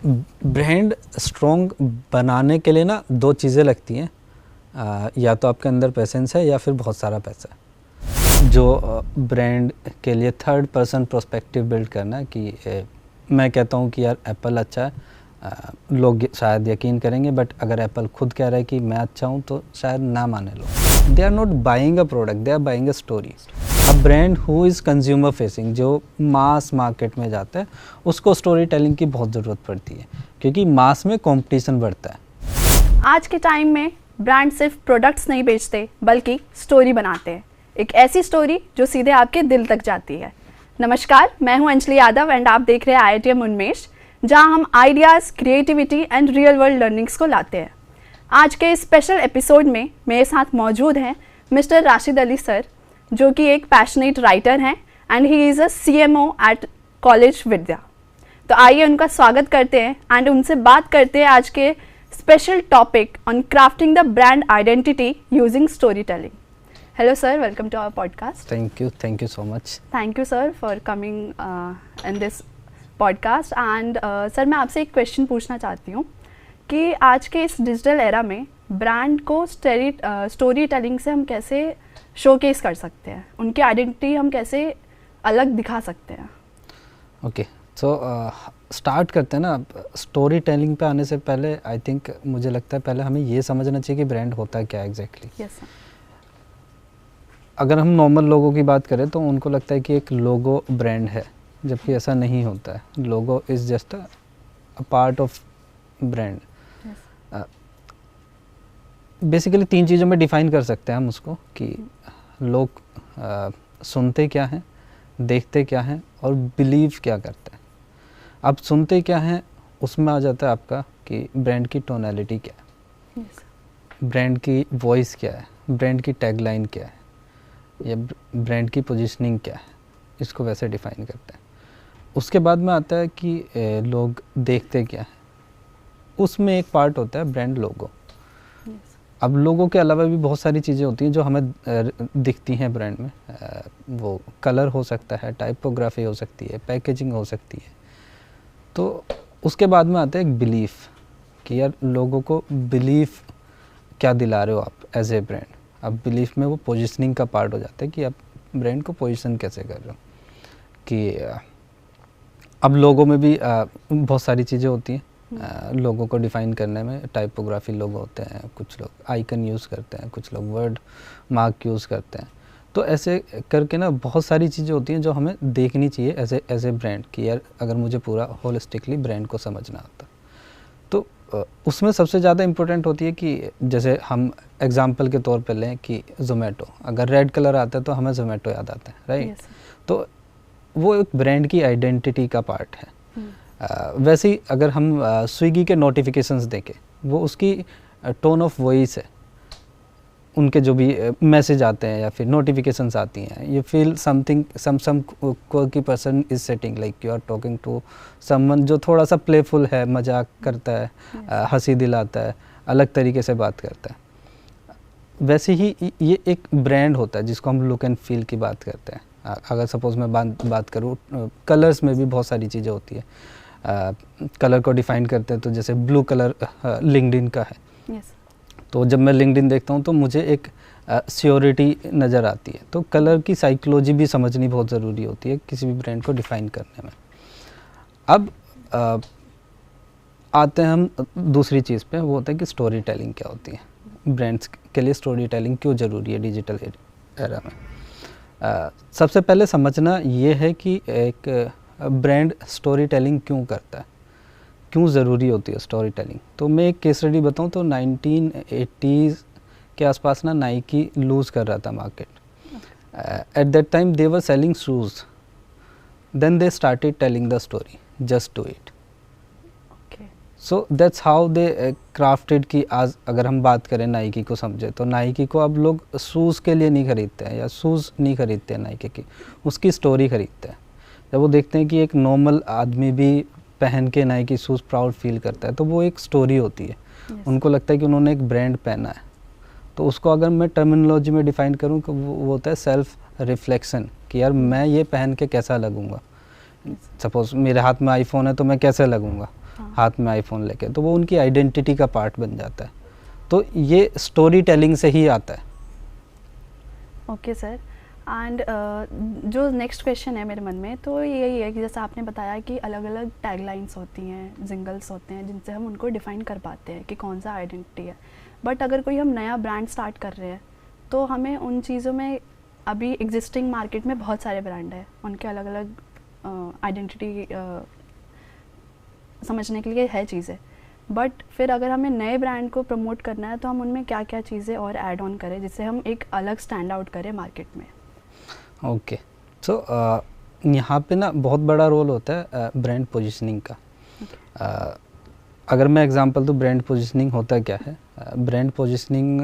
Brand strong बनाने के लिए ना दो चीज़ें लगती हैं, या तो आपके अंदर पेशेंस है या फिर बहुत सारा पैसा है। जो ब्रांड के लिए थर्ड पर्सन पर्सपेक्टिव बिल्ड करना कि मैं कहता हूँ कि यार एप्पल अच्छा है, लोग शायद यकीन करेंगे, बट अगर एप्पल खुद कह रहा है कि मैं अच्छा हूँ तो शायद ना माने लोग। They are not buying a product, they are buying a story. A brand who is consumer facing, जो मास मार्केट में जाता है, उसको स्टोरी टेलिंग की बहुत ज़रूरत पड़ती है, क्योंकि मास में कंपटीशन बढ़ता है। आज के टाइम में ब्रांड सिर्फ प्रोडक्ट्स नहीं बेचते बल्कि स्टोरी बनाते हैं, एक ऐसी स्टोरी जो सीधे आपके दिल तक जाती है। नमस्कार, मैं हूं अंजलि यादव एंड आप देख रहे हैं IITM उन्मेष, जहां हम ideas, creativity and real world learnings को लाते हैं। आज के इस स्पेशल एपिसोड में मेरे साथ मौजूद हैं मिस्टर राशिद अली सर, जो कि एक पैशनेट राइटर हैं and he is a CMO at college Vidya. तो आइए उनका स्वागत करते हैं एंड उनसे बात करते हैं आज के special topic on crafting the brand identity using story telling. Hello sir, welcome to our podcast. Thank you so much. Thank you sir for coming in this podcast and sir मैं आपसे एक question पूछना चाहती हूँ कि आज के इस डिजिटल एरा में ब्रांड को स्टोरी टेलिंग से हम कैसे शोकेस कर सकते हैं, उनकी आइडेंटिटी हम कैसे अलग दिखा सकते हैं। ओके, सो स्टार्ट करते हैं ना। स्टोरी टेलिंग पे आने से पहले आई थिंक मुझे लगता है पहले हमें ये समझना चाहिए कि ब्रांड होता है क्या एग्जैक्टली। Yes sir. अगर हम नॉर्मल लोगों की बात करें तो उनको लगता है कि एक लोगो ब्रांड है, जबकि ऐसा नहीं होता है। Logo is just a part of brand. Basically तीन चीज़ों में डिफ़ाइन कर सकते हैं हम उसको कि लोग सुनते क्या हैं, देखते क्या हैं और बिलीव क्या करते हैं। अब सुनते क्या हैं उसमें आ जाता है आपका कि ब्रांड की टोनैलिटी क्या है, ब्रांड की वॉइस क्या है, ब्रांड की टैगलाइन क्या है, या ब्रांड की पोजीशनिंग क्या है, इसको वैसे डिफ़ाइन करते हैं। उसके बाद में आता है कि लोग देखते क्या है, उसमें एक पार्ट होता है ब्रांड लोगो। अब लोगों के अलावा भी बहुत सारी चीज़ें होती हैं जो हमें दिखती हैं ब्रांड में। वो कलर हो सकता है, टाइपोग्राफी हो सकती है, पैकेजिंग हो सकती है। तो उसके बाद में आता है एक बिलीफ कि यार लोगों को बिलीफ क्या दिला रहे हो आप एज ए ब्रांड। अब बिलीफ में वो पोजीशनिंग का पार्ट हो जाता है कि आप ब्रांड को पोजीशन कैसे कर रहे हो। कि अब लोगों में भी बहुत सारी चीज़ें होती हैं लोगों को डिफ़ाइन करने में। टाइपोग्राफी लोगो होते हैं, कुछ लोग आइकन यूज़ करते हैं, कुछ लोग वर्ड मार्क यूज़ करते हैं। तो ऐसे करके ना बहुत सारी चीज़ें होती हैं जो हमें देखनी चाहिए एज ए ब्रांड कि यार अगर मुझे पूरा होलिस्टिकली ब्रांड को समझना आता तो उसमें सबसे ज़्यादा इम्पोर्टेंट होती है कि जैसे हम एग्जांपल के तौर पे लें कि ज़ोमैटो, अगर रेड कलर आता है तो हमें ज़ोमैटो याद आता है, राइट? तो वो एक ब्रांड की आइडेंटिटी का पार्ट है। वैसे ही अगर हम स्विगी के नोटिफिकेशंस देखें, वो उसकी टोन ऑफ वॉइस है, उनके जो भी मैसेज आते हैं या फिर नोटिफिकेशंस आती हैं, यू फील समथिंग सम की person is setting like you are talking to someone जो थोड़ा सा प्लेफुल है, मजाक करता है, हंसी दिलाता है, अलग तरीके से बात करता है। वैसे ही ये एक ब्रांड होता है जिसको हम लुक एंड फील की बात करते हैं। अगर सपोज़ मैं बात करूँ, कलर्स में भी बहुत सारी चीज़ें होती है। कलर को डिफ़ाइन करते हैं तो जैसे ब्लू कलर लिंक्डइन का है। yes. तो जब मैं लिंक्डइन देखता हूँ तो मुझे एक सियोरिटी नज़र आती है। तो कलर की साइकोलॉजी भी समझनी बहुत ज़रूरी होती है किसी भी ब्रांड को डिफ़ाइन करने में। अब आते हैं हम दूसरी चीज़ पे, वो होता है कि स्टोरी टेलिंग क्या होती है। ब्रांड्स के लिए स्टोरी टेलिंग क्यों ज़रूरी है डिजिटल एरा में। सबसे पहले समझना ये है कि एक ब्रांड स्टोरी टेलिंग क्यों करता है, क्यों ज़रूरी होती है स्टोरी टेलिंग। तो मैं एक केस स्टडी बताऊँ तो 1980s के आसपास ना नाइकी लूज़ कर रहा था market. At that time they were selling shoes, then they started telling the story, just do it. So that's how they crafted कि आज अगर हम बात करें नाइकी को समझे तो नाइकी को अब लोग शूज़ के लिए नहीं ख़रीदते हैं या शूज़ नहीं ख़रीदते हैं नाइकी की, उसकी स्टोरी ख़रीदते हैं। जब वो देखते हैं कि एक नॉर्मल आदमी भी पहन के नाइकी शूज़ प्राउड फील करता है तो वो एक स्टोरी होती है। उनको लगता है कि उन्होंने एक ब्रांड पहना है। तो उसको अगर मैं टर्मिनोलॉजी में डिफ़ाइन करूँ तो वो होता है सेल्फ रिफ्लेक्शन कि यार मैं ये पहन के कैसा लगूँगा। सपोज़ मेरे हाथ में आईफोन है तो मैं कैसे लगूँगा, हाथ में आईफोन लेके, तो वो उनकी आइडेंटिटी का पार्ट बन जाता है। तो ये स्टोरी टेलिंग से ही आता है। Okay sir. एंड जो नेक्स्ट क्वेश्चन है मेरे मन में, तो यही है कि जैसा आपने बताया कि अलग अलग टैगलाइंस होती हैं, जिंगल्स होते हैं, जिनसे हम उनको डिफ़ाइन कर पाते हैं कि कौन सा आइडेंटिटी है। बट अगर कोई हम नया ब्रांड स्टार्ट कर रहे हैं, तो हमें उन चीज़ों में, अभी एग्जिस्टिंग मार्केट में बहुत सारे ब्रांड हैं, उनके अलग अलग आइडेंटिटी समझने के लिए है चीज़ें। बट फिर अगर हमें नए ब्रांड को प्रमोट करना है, तो हम उनमें क्या क्या चीज़ें और ऐड ऑन करें जिससे हम एक अलग स्टैंड आउट करें मार्केट में। ओके, सो यहाँ पे ना बहुत बड़ा रोल होता है ब्रांड पोजीशनिंग का। अगर मैं एग्जांपल दूँ, ब्रांड पोजीशनिंग होता क्या है? ब्रांड पोजीशनिंग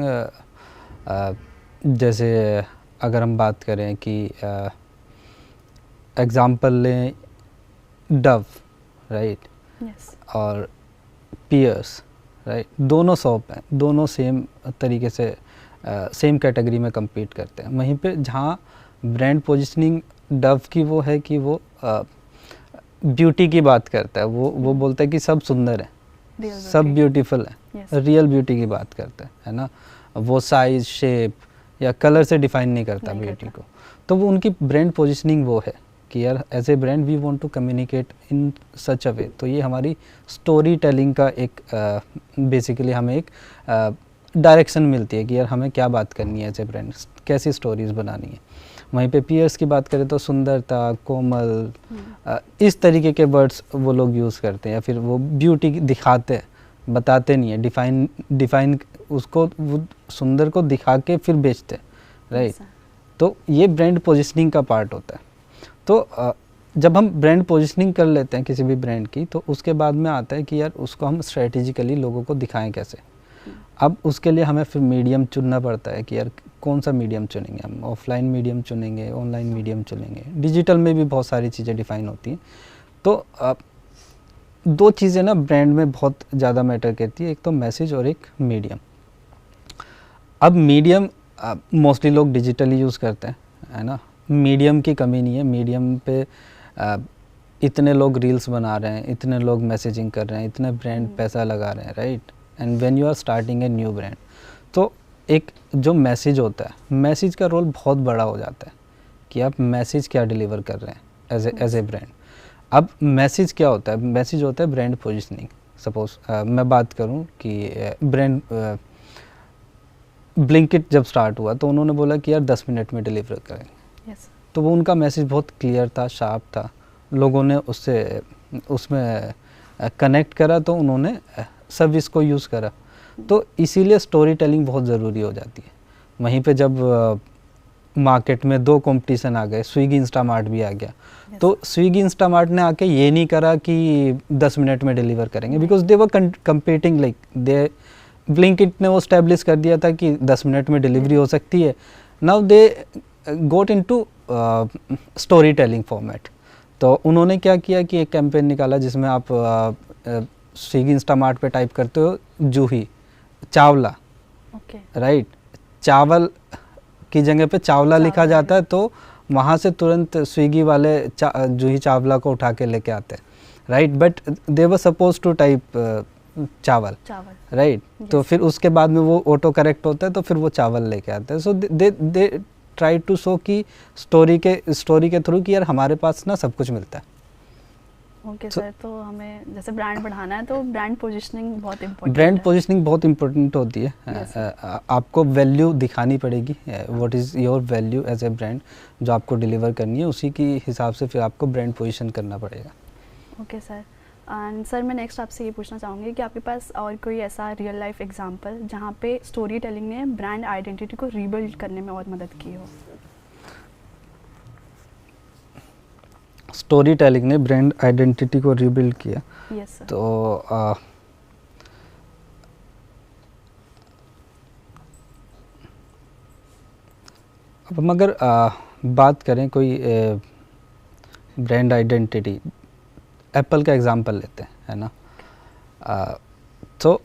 जैसे अगर हम बात करें कि एग्जांपल लें डव, राइट, और पियर्स, राइट, दोनों शॉप हैं, दोनों सेम तरीके से सेम कैटेगरी में compete करते हैं। वहीं पे जहाँ ब्रांड पोजीशनिंग डव की वो है कि वो ब्यूटी की बात करता है, वो बोलता है कि सब सुंदर है, सब ब्यूटीफुल है, रियल ब्यूटी की बात करता है ना। वो साइज, शेप या कलर से डिफाइन नहीं करता ब्यूटी को। तो वो उनकी ब्रांड पोजीशनिंग वो है कि यार as a brand we want to communicate in such a way. तो ये हमारी स्टोरी टेलिंग का एक बेसिकली हमें एक डायरेक्शन मिलती है कि यार हमें क्या बात करनी है एज ए ब्रांड, कैसी स्टोरीज बनानी है। वहीं पे पियर्स की बात करें तो सुंदरता, कोमल, इस तरीके के वर्ड्स वो लोग यूज़ करते हैं, या फिर वो ब्यूटी दिखाते हैं, बताते नहीं है, डिफाइन उसको, वो सुंदर को दिखा के फिर बेचते हैं, राइट। तो ये ब्रांड पोजीशनिंग का पार्ट होता है। तो जब हम ब्रांड पोजीशनिंग कर लेते हैं किसी भी ब्रांड की, तो उसके बाद में आता है कि यार उसको हम स्ट्रेटेजिकली लोगों को दिखाएं कैसे। अब उसके लिए हमें फिर मीडियम चुनना पड़ता है कि यार कौन सा मीडियम चुनेंगे हम, ऑफलाइन मीडियम चुनेंगे, ऑनलाइन मीडियम चुनेंगे, डिजिटल में भी बहुत सारी चीज़ें डिफाइन होती हैं। तो दो चीज़ें ना ब्रांड में बहुत ज़्यादा मैटर करती है, एक तो मैसेज और एक मीडियम। अब मीडियम मोस्टली लोग डिजिटली यूज़ करते हैं, है ना। मीडियम की कमी नहीं है, मीडियम पे इतने लोग रील्स बना रहे हैं, इतने लोग मैसेजिंग कर रहे हैं, इतने ब्रांड पैसा लगा रहे हैं, right. And when you are starting a new brand, तो एक जो मैसेज होता है, मैसेज का रोल बहुत बड़ा हो जाता है कि आप मैसेज क्या डिलीवर कर रहे हैं एज ए ब्रांड। अब मैसेज क्या होता है? मैसेज होता है ब्रांड पोजीशनिंग। सपोज मैं बात करूं कि ब्रांड ब्लिंकिट जब स्टार्ट हुआ तो उन्होंने बोला कि यार 10 मिनट में डिलीवर करेंगे। तो वो उनका मैसेज बहुत क्लियर था, शार्प था, लोगों ने उसमें कनेक्ट करा, तो उन्होंने सर्विस को यूज़ करा। तो इसीलिए स्टोरी टेलिंग बहुत ज़रूरी हो जाती है। वहीं पे जब मार्केट में दो कंपटीशन आ गए, स्विगी इंस्टामार्ट भी आ गया, तो स्विगी इंस्टामार्ट ने आके ये नहीं करा कि 10 मिनट में डिलीवर करेंगे, because they were competing, like they Blinkit ने वो स्टैब्लिश कर दिया था कि 10 मिनट में डिलीवरी हो सकती है। Now they got into story telling format. तो उन्होंने क्या किया कि एक कैंपेन निकाला जिसमें आप स्विगी इंस्टामार्ट पे टाइप करते हो जूही चावला, राइट, चावल की जगह पे चावला लिखा जाता है, तो वहाँ से तुरंत स्विगी वाले जूही चावला को उठा के लेके आते हैं, right. But they were suppose to type chawal, right. तो फिर उसके बाद में वो ऑटो करेक्ट होता है, तो फिर वो चावल लेके आते हैं। सो दे ट्राई टू शो कि स्टोरी के थ्रू कि यार हमारे पास ना सब कुछ मिलता है। ओके सर, तो हमें जैसे ब्रांड बढ़ाना है तो ब्रांड पोजीशनिंग बहुत इम्पोर्टेंट है। ब्रांड पोजीशनिंग बहुत इम्पोर्टेंट होती है। आपको वैल्यू दिखानी पड़ेगी, what is your value as a brand, जो आपको डिलीवर करनी है, उसी की हिसाब से फिर आपको ब्रांड पोजीशन करना पड़ेगा। Okay sir. एंड सर मैं नेक्स्ट आपसे ये पूछना चाहूँगी कि आपके पास और कोई ऐसा रियल लाइफ एग्जांपल जहाँ पे स्टोरी टेलिंग ने ब्रांड आइडेंटिटी को रीबिल्ड करने में और मदद की हो? स्टोरी टेलिंग ने ब्रांड आइडेंटिटी को रीबिल्ड किया। Yes sir. तो अब हम अगर बात करें कोई ब्रांड आइडेंटिटी, एप्पल का एग्जांपल लेते हैं, है ना। तो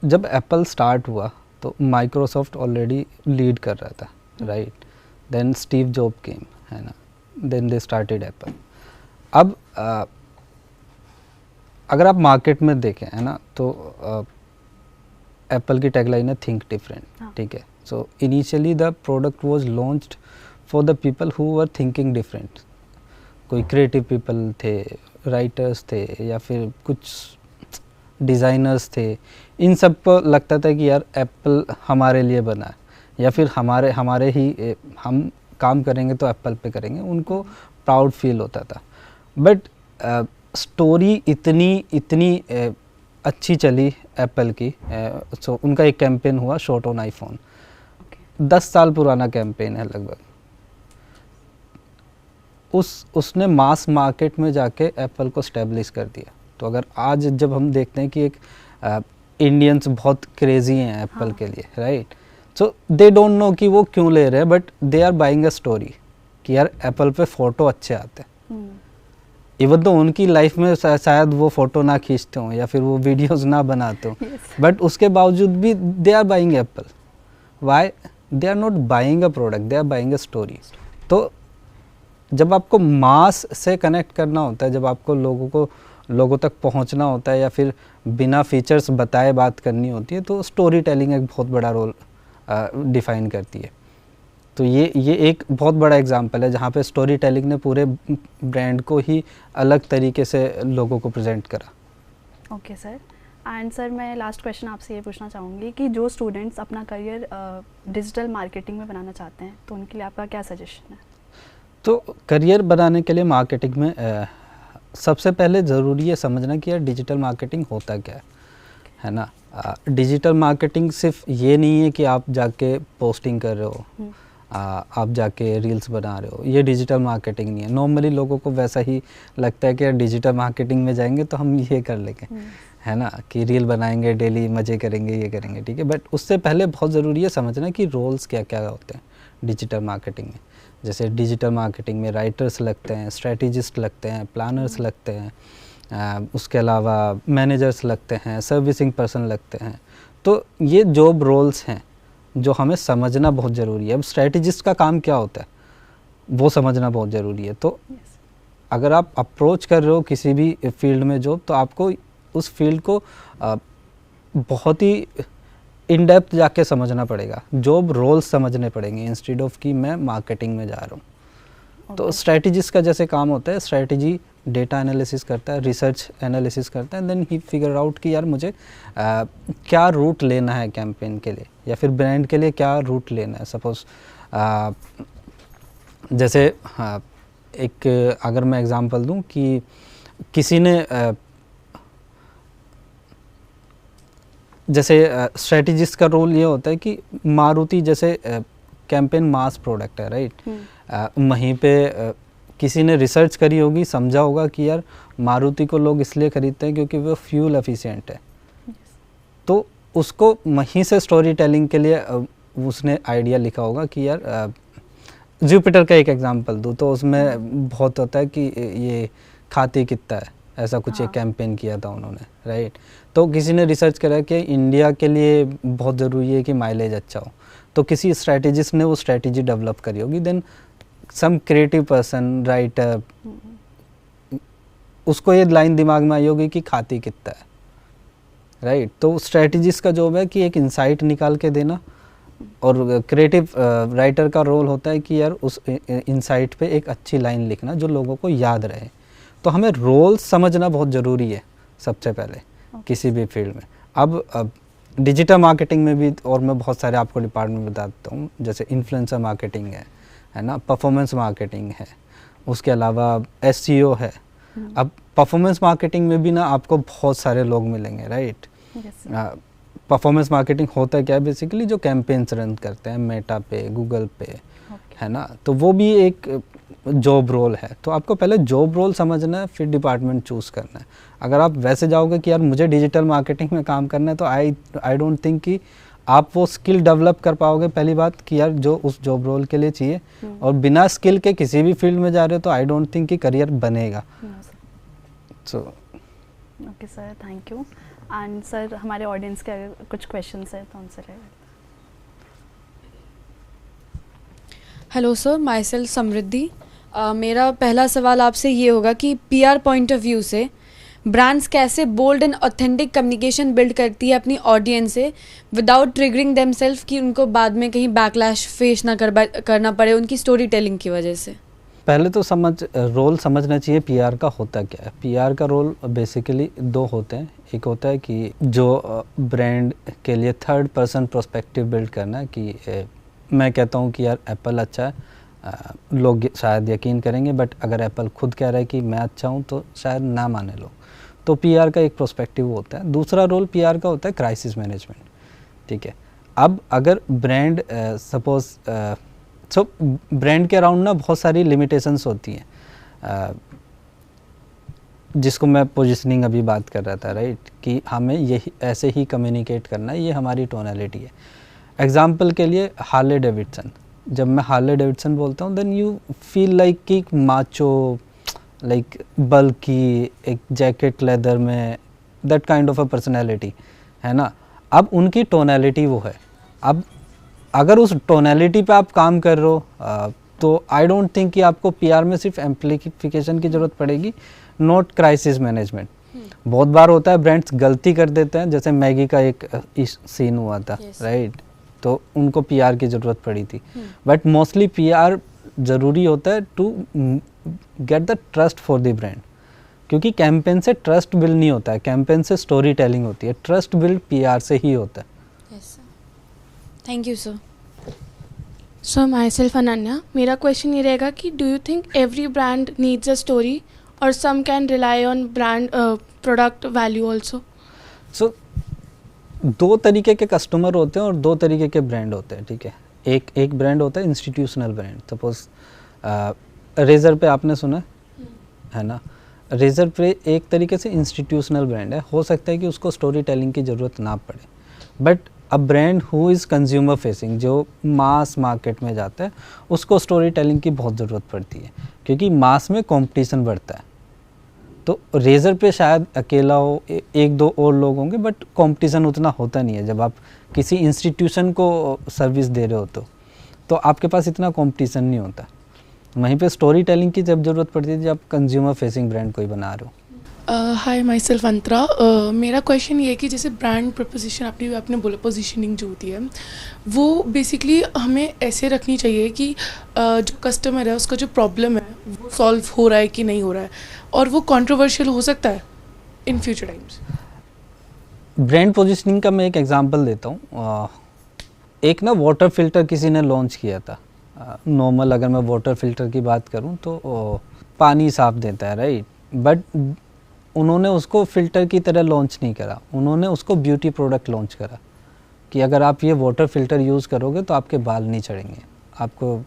जब एप्पल स्टार्ट हुआ तो माइक्रोसॉफ्ट ऑलरेडी लीड कर रहा था, राइट। देन स्टीव जॉब केम, है ना, देन दे स्टार्टेड एप्पल। अब अगर आप मार्केट में देखें है ना, तो एप्पल की टैगलाइन है थिंक डिफरेंट, ठीक है। So initially the product was launched for the people who were thinking different. कोई क्रिएटिव पीपल थे, राइटर्स थे, या फिर कुछ डिज़ाइनर्स थे। इन सब को लगता था कि यार एप्पल हमारे लिए बना है, या फिर हमारे ही हम काम करेंगे तो एप्पल पे करेंगे, उनको प्राउड फील होता था। बट स्टोरी इतनी अच्छी चली एप्पल की। सो उनका एक कैंपेन हुआ, शॉट ऑन आईफोन। 10 साल पुराना कैंपेन है लगभग। उसने मास मार्केट में जाके एप्पल को स्टेब्लिश कर दिया। तो अगर आज जब हम देखते हैं कि एक इंडियंस बहुत क्रेजी हैं एप्पल के लिए, right, so they don't know कि वो क्यों ले रहे हैं, but they are buying a story कि यार एप्पल पे फ़ोटो अच्छे आते हैं। इवन तो उनकी लाइफ में शायद वो फ़ोटो ना खींचते हों या फिर वो वीडियोस ना बनाते हों, बट उसके बावजूद भी they are buying Apple. Why? They are not buying a product, they are buying a story. तो जब आपको मास से कनेक्ट करना होता है, जब आपको लोगों तक पहुंचना होता है, या फिर बिना फीचर्स बताए बात करनी होती है, तो स्टोरी टेलिंग एक बहुत बड़ा रोल डिफाइन करती है। तो ये एक बहुत बड़ा एग्जांपल है जहाँ पे स्टोरी टेलिंग ने पूरे ब्रांड को ही अलग तरीके से लोगों को प्रेजेंट करा। Okay sir. एंड सर, मैं लास्ट क्वेश्चन आपसे ये पूछना चाहूँगी कि जो स्टूडेंट्स अपना करियर डिजिटल मार्केटिंग में बनाना चाहते हैं, तो उनके लिए आपका क्या सजेशन है? तो करियर बनाने के लिए मार्केटिंग में सबसे पहले ज़रूरी है समझना कि यार डिजिटल मार्केटिंग होता क्या है ना। डिजिटल मार्केटिंग सिर्फ ये नहीं है कि आप जाके पोस्टिंग कर रहे हो, आप जाके रील्स बना रहे हो, ये डिजिटल मार्केटिंग नहीं है। नॉर्मली लोगों को वैसा ही लगता है कि यार डिजिटल मार्केटिंग में जाएंगे तो हम ये कर लेंगे, है ना, कि रील बनाएंगे, डेली मज़े करेंगे, ये करेंगे, ठीक है। बट उससे पहले बहुत ज़रूरी है समझना कि रोल्स क्या क्या होते हैं डिजिटल मार्केटिंग में। जैसे डिजिटल मार्केटिंग में राइटर्स लगते हैं, स्ट्रेटेजिस्ट लगते हैं, प्लानर्स लगते हैं, उसके अलावा मैनेजर्स लगते हैं, सर्विसिंग पर्सन लगते हैं। तो ये जॉब रोल्स हैं जो हमें समझना बहुत ज़रूरी है। अब स्ट्रेटेजिस्ट का काम क्या होता है वो समझना बहुत ज़रूरी है। तो अगर आप अप्रोच कर रहे हो किसी भी फील्ड में जॉब, तो आपको उस फील्ड को बहुत ही इन डेप्थ जाके समझना पड़ेगा, जॉब रोल्स समझने पड़ेंगे, इंस्टेड ऑफ कि मैं मार्केटिंग में जा रहा हूँ। तो स्ट्रेटेजिस्ट का जैसे काम होता है, स्ट्रेटेजी डेटा एनालिसिस करता है, रिसर्च एनालिसिस करता है, देन ही फिगर आउट कि यार मुझे क्या रूट लेना है कैंपेन के लिए, या फिर ब्रांड के लिए क्या रूट लेना है। सपोज जैसे एक अगर मैं एग्जांपल दूं कि किसी ने जैसे स्ट्रेटेजिस्ट का रोल ये होता है कि मारुति जैसे कैंपेन मास प्रोडक्ट है, राइट, वहीं पे किसी ने रिसर्च करी होगी, समझा होगा कि यार मारुति को लोग इसलिए खरीदते हैं क्योंकि वो फ्यूल एफिशिएंट है। तो उसको वहीं से स्टोरी टेलिंग के लिए उसने आइडिया लिखा होगा कि यार जुपिटर का एक एग्जांपल दूँ तो उसमें बहुत होता है कि ये खाती कितना है, ऐसा कुछ एक कैंपेन किया था उन्होंने, राइट। तो किसी ने रिसर्च करा कि इंडिया के लिए बहुत ज़रूरी है कि माइलेज अच्छा हो, तो किसी स्ट्रेटेजिस्ट ने वो स्ट्रेटेजी डेवलप करी होगी। Then some creative person, writer, उसको ये लाइन दिमाग में आई होगी कि खाती कितना है, राइट। तो स्ट्रेटेजिस्ट का जॉब है कि एक इंसाइट निकाल के देना, और क्रिएटिव राइटर का रोल होता है कि यार उस इंसाइट पे एक अच्छी लाइन लिखना जो लोगों को याद रहे। तो हमें रोल समझना बहुत ज़रूरी है सबसे पहले किसी भी फील्ड में। अब डिजिटल मार्केटिंग में भी और मैं बहुत सारे आपको डिपार्टमेंट बता देता हूँ, जैसे इन्फ्लुएंसर मार्केटिंग है ना, परफॉर्मेंस मार्केटिंग है, उसके अलावा एसईओ है। अब परफॉर्मेंस मार्केटिंग में भी ना आपको बहुत सारे लोग मिलेंगे, राइट। परफॉर्मेंस मार्केटिंग होता है क्या, बेसिकली जो कैंपेन्स रन करते हैं मेटा पे, गूगल पे, है ना, तो वो भी एक जॉब रोल है। तो आपको पहले जॉब रोल समझना है, फिर डिपार्टमेंट चूज़ करना है। अगर आप वैसे जाओगे कि यार मुझे डिजिटल मार्केटिंग में काम करना है, तो आई डोंट थिंक कि आप वो स्किल डेवलप कर पाओगे, पहली बात कि यार जो उस जॉब रोल के लिए चाहिए। और बिना स्किल के किसी भी फील्ड में जा रहे हो तो आई डोंट थिंक कि करियर बनेगा। So okay sir, thank you. And sir, हमारे ऑडियंस के अगर कुछ क्वेश्चंस है तो उनसे रहेगा। Hello sir, myself Samriddhi. मेरा पहला सवाल आपसे ये होगा कि पीआर पॉइंट ऑफ व्यू से ब्रांड्स कैसे bold and authentic communication build करती है अपनी ऑडियंस से विदाउट ट्रिगरिंग देमसेल्फ कि उनको बाद में कहीं बैकलैश फेस ना करना पड़े उनकी स्टोरी टेलिंग की वजह से। पहले तो रोल समझना चाहिए पीआर का होता क्या है। पीआर का रोल बेसिकली दो होते हैं। एक होता है कि जो ब्रांड के लिए थर्ड पर्सन पर्सपेक्टिव बिल्ड करना है कि मैं कहता हूँ कि यार एप्पल अच्छा है, लोग शायद यकीन करेंगे, बट अगर एप्पल खुद कह रहा है कि मैं अच्छा हूँ तो शायद ना माने लोग। तो पीआर का एक पर्सपेक्टिव होता है। दूसरा रोल पीआर का होता है क्राइसिस मैनेजमेंट। ठीक है, अब अगर ब्रांड सपोज ब्रांड के अराउंड ना बहुत सारी लिमिटेशंस होती हैं, जिसको मैं पोजिशनिंग अभी बात कर रहा था, राइट, कि हमें यही ऐसे ही कम्युनिकेट करना है, ये हमारी टोनैलिटी है। एग्जाम्पल के लिए हार्ले डेविडसन, जब मैं हार्ले डेविडसन बोलता हूँ देन यू फील लाइक कि माचो, लाइक बल्कि, एक जैकेट लेदर में, that kind of a personality है ना। अब उनकी टोनैलिटी वो है। अब अगर उस टोनैलिटी पे आप काम कर रहे हो तो आई डोंट थिंक कि आपको पीआर में सिर्फ एम्प्लीफिकेशन की ज़रूरत पड़ेगी, नॉट क्राइसिस मैनेजमेंट। बहुत बार होता है ब्रांड्स गलती कर देते हैं, जैसे मैगी का एक सीन हुआ था, राइट, तो उनको पीआर की ज़रूरत पड़ी थी। बट मोस्टली पीआर ज़रूरी होता है to get the trust for the brand, क्योंकि कैंपेन से ट्रस्ट बिल्ड नहीं होता है, कैंपेन से स्टोरी टेलिंग होती है। ट्रस्ट बिल्ड पीआर से ही होता है। Thank you sir. So myself Ananya, मेरा क्वेश्चन ये रहेगा कि do you think every brand needs a story और some can rely on brand product value also? So दो तरीके के कस्टमर होते हैं और दो तरीके के ब्रांड होते हैं। ठीक है, एक ब्रांड होता है इंस्टीट्यूशनल ब्रांड। सपोज रेजर पे आपने सुना है ना, रेजर पे एक तरीके से इंस्टीट्यूशनल ब्रांड है। हो सकता है कि उसको स्टोरी टेलिंग की ज़रूरत ना पड़े, but a brand who is consumer facing, जो मास मार्केट में जाता है, उसको स्टोरी टेलिंग की बहुत ज़रूरत पड़ती है, क्योंकि मास में कंपटीशन बढ़ता है। तो रेजर पे शायद अकेला हो, एक दो और लोग होंगे, बट कंपटीशन उतना होता नहीं है। जब आप किसी इंस्टीट्यूशन को सर्विस दे रहे हो तो आपके पास इतना कंपटीशन नहीं होता। वहीं पे स्टोरी टेलिंग की जब ज़रूरत पड़ती है जब आप कंज्यूमर फेसिंग ब्रांड कोई बना रहे हो। हाय, माई सेल्फ अंतरा। मेरा क्वेश्चन ये है कि जैसे ब्रांड प्रपोजिशन आपने बोला, पोजीशनिंग जो होती है वो बेसिकली हमें ऐसे रखनी चाहिए कि जो कस्टमर है उसका जो प्रॉब्लम है वो सॉल्व हो रहा है कि नहीं हो रहा है, और वो कंट्रोवर्शियल हो सकता है in future times. Brand positioning का मैं एक एग्जांपल देता हूँ। एक ना वाटर फिल्टर किसी ने लॉन्च किया था। नॉर्मल अगर मैं वाटर फिल्टर की बात करूँ तो पानी साफ देता है, राइट, बट उन्होंने उसको फ़िल्टर की तरह लॉन्च नहीं करा, उन्होंने उसको ब्यूटी प्रोडक्ट लॉन्च करा कि अगर आप ये वाटर फ़िल्टर यूज़ करोगे तो आपके बाल नहीं झड़ेंगे, आपको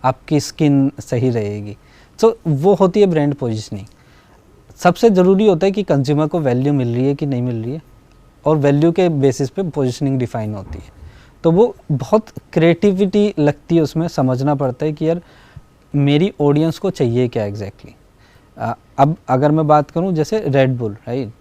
आपकी स्किन सही रहेगी। तो वो होती है ब्रांड पोजीशनिंग। सबसे ज़रूरी होता है कि कंज्यूमर को वैल्यू मिल रही है कि नहीं मिल रही है, और वैल्यू के बेसिस पे पोजीशनिंग डिफ़ाइन होती है। तो वो बहुत क्रिएटिविटी लगती है उसमें, समझना पड़ता है कि यार मेरी ऑडियंस को चाहिए क्या एग्जैक्टली। अब अगर मैं बात करूं जैसे Red Bull, right,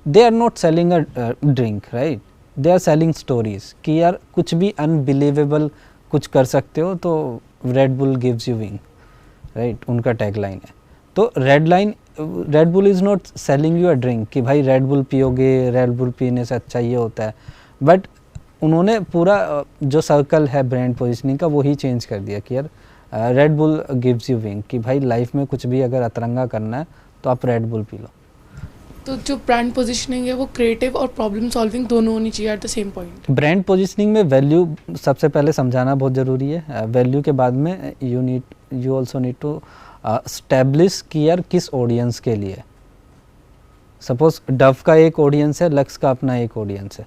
they are not selling a drink, right, they are selling stories कि यार कुछ भी अनबिलीवेबल कुछ कर सकते हो तो red bull gives you wing, right, उनका टैगलाइन है। तो red bull is not selling you a drink कि भाई रेड बुल पियोगे, रेड बुल पीने से अच्छा ये होता है, बट उन्होंने पूरा जो सर्कल है ब्रांड पोजिशनिंग का वही चेंज कर दिया कि यार red bull gives you wing, कि भाई लाइफ में कुछ भी अगर अतरंगा करना है तो आप रेड बुल पी लो। तो जो ब्रांड पोजीशनिंग है वो क्रिएटिव और प्रॉब्लम सॉल्विंग दोनों होनी चाहिए at the same point. Brand positioning में वैल्यू सबसे पहले समझाना बहुत ज़रूरी है। वैल्यू के बाद में you also need to establish कि यार किस ऑडियंस के लिए। सपोज डव का एक ऑडियंस है, लक्स का अपना एक ऑडियंस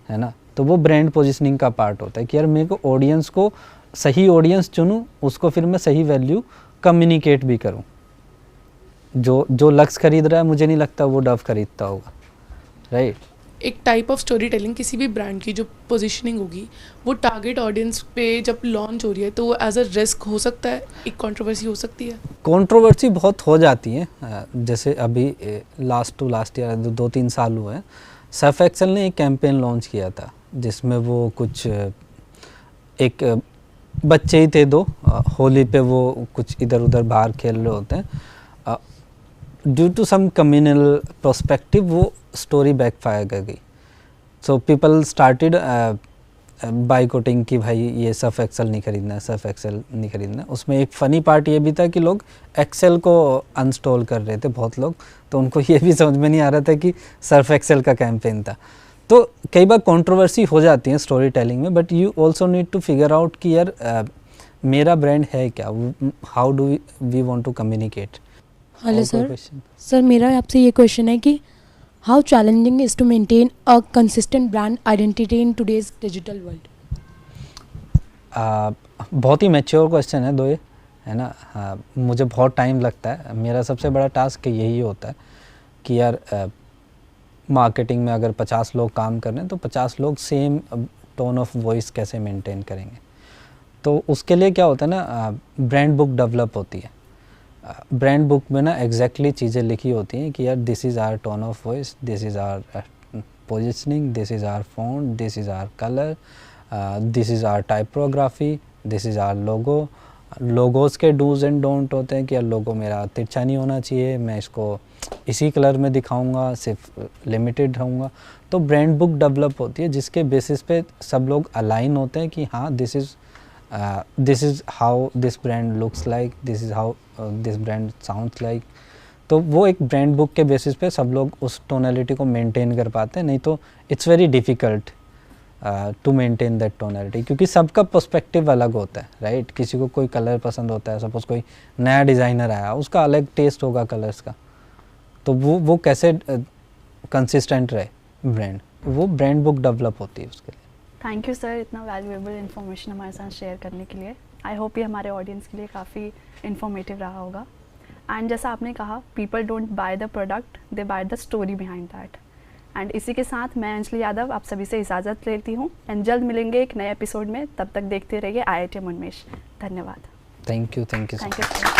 है ना, तो वो ब्रांड पोजीशनिंग का पार्ट होता है कि यार मेरे को ऑडियंस को सही ऑडियंस चुनूँ, उसको फिर मैं सही वैल्यू कम्युनिकेट भी करूँ। जो लक्स खरीद रहा है मुझे नहीं लगता वो डव खरीदता होगा, राइट। एक टाइप ऑफ स्टोरी टेलिंग किसी भी ब्रांड की जो पोजीशनिंग होगी वो टारगेट ऑडियंस पे जब लॉन्च हो रही है तो वो एज अ रिस्क हो सकता है, एक कंट्रोवर्सी हो सकती है। कंट्रोवर्सी बहुत हो जाती है। जैसे अभी लास्ट ईयर 2-3 साल हुए हैं, सर्फ एक्सेल ने एक कैंपेन लॉन्च किया था जिसमें वो कुछ एक बच्चे ही थे दो, होली पे वो कुछ इधर उधर बाहर खेल रहे होते हैं। Due to some communal perspective वो स्टोरी बैकफायर कर गई. सो पीपल स्टार्टेड बाइकोटिंग कि भाई ये सर्फ एक्सेल नहीं खरीदना है, सर्फ एक्सेल नहीं खरीदना है. उसमें एक फ़नी पार्ट ये भी था कि लोग एक्सेल को अनस्टॉल कर रहे थे बहुत लोग, तो उनको ये भी समझ में नहीं आ रहा था कि सर्फ एक्सेल का कैंपेन था. तो कई बार कंट्रोवर्सी हो जाती है स्टोरी टेलिंग में, but you also need to figure out कि यार मेरा ब्रांड है क्या, how do we want to communicate. Hello sir. Sir मेरा आपसे ये क्वेश्चन है कि how challenging is to maintain a consistent brand identity in today's digital world. बहुत ही मैच्योर क्वेश्चन है दो ये, है ना. मुझे बहुत टाइम लगता है. मेरा सबसे बड़ा टास्क यही होता है कि यार मार्केटिंग में अगर 50 लोग काम कर रहे हैं तो 50 लोग सेम टोन ऑफ वॉइस कैसे मेंटेन करेंगे. तो उसके लिए क्या होता है ना, ब्रांड बुक डेवलप होती है. ब्रांड बुक में ना एग्जैक्टली चीज़ें लिखी होती हैं कि यार this is our tone of voice, this is our positioning, this is our font, this is our colour, this is our typography, this is our logo. Logos के डूज एंड डोंट होते हैं कि यार लोगो मेरा तिरछा नहीं होना चाहिए, मैं इसको इसी कलर में दिखाऊंगा, सिर्फ लिमिटेड रहूँगा. तो ब्रांड बुक डेवलप होती है जिसके बेसिस पे सब लोग अलाइन होते हैं कि हाँ this is how this brand looks like, this is how this brand sounds like. तो वो एक ब्रांड बुक के बेसिस पे सब लोग उस टोनैलिटी को मेंटेन कर पाते हैं. नहीं तो it's very difficult to maintain that tonality, क्योंकि सबका पर्सपेक्टिव अलग होता है, राइट. किसी को कोई कलर पसंद होता है, सपोज कोई नया डिज़ाइनर आया, उसका अलग टेस्ट होगा कलर्स का. तो वो कैसे कंसिस्टेंट रहे ब्रांड, वो ब्रांड बुक डेवलप होती है उसके लिए. थैंक यू सर, इतना वैल्यूएबल इन्फॉर्मेशन हमारे साथ शेयर करने के लिए. आई होप ये हमारे ऑडियंस के लिए काफ़ी इन्फॉर्मेटिव रहा होगा. एंड जैसा आपने कहा, people don't by the product, they by the story behind that. And इसी के साथ मैं अंजलि यादव आप सभी से इजाज़त लेती हूँ एंड जल्द मिलेंगे एक नए एपिसोड में. तब तक देखते रहिए IITM उन्मेष. धन्यवाद. Thank you. Thank you sir.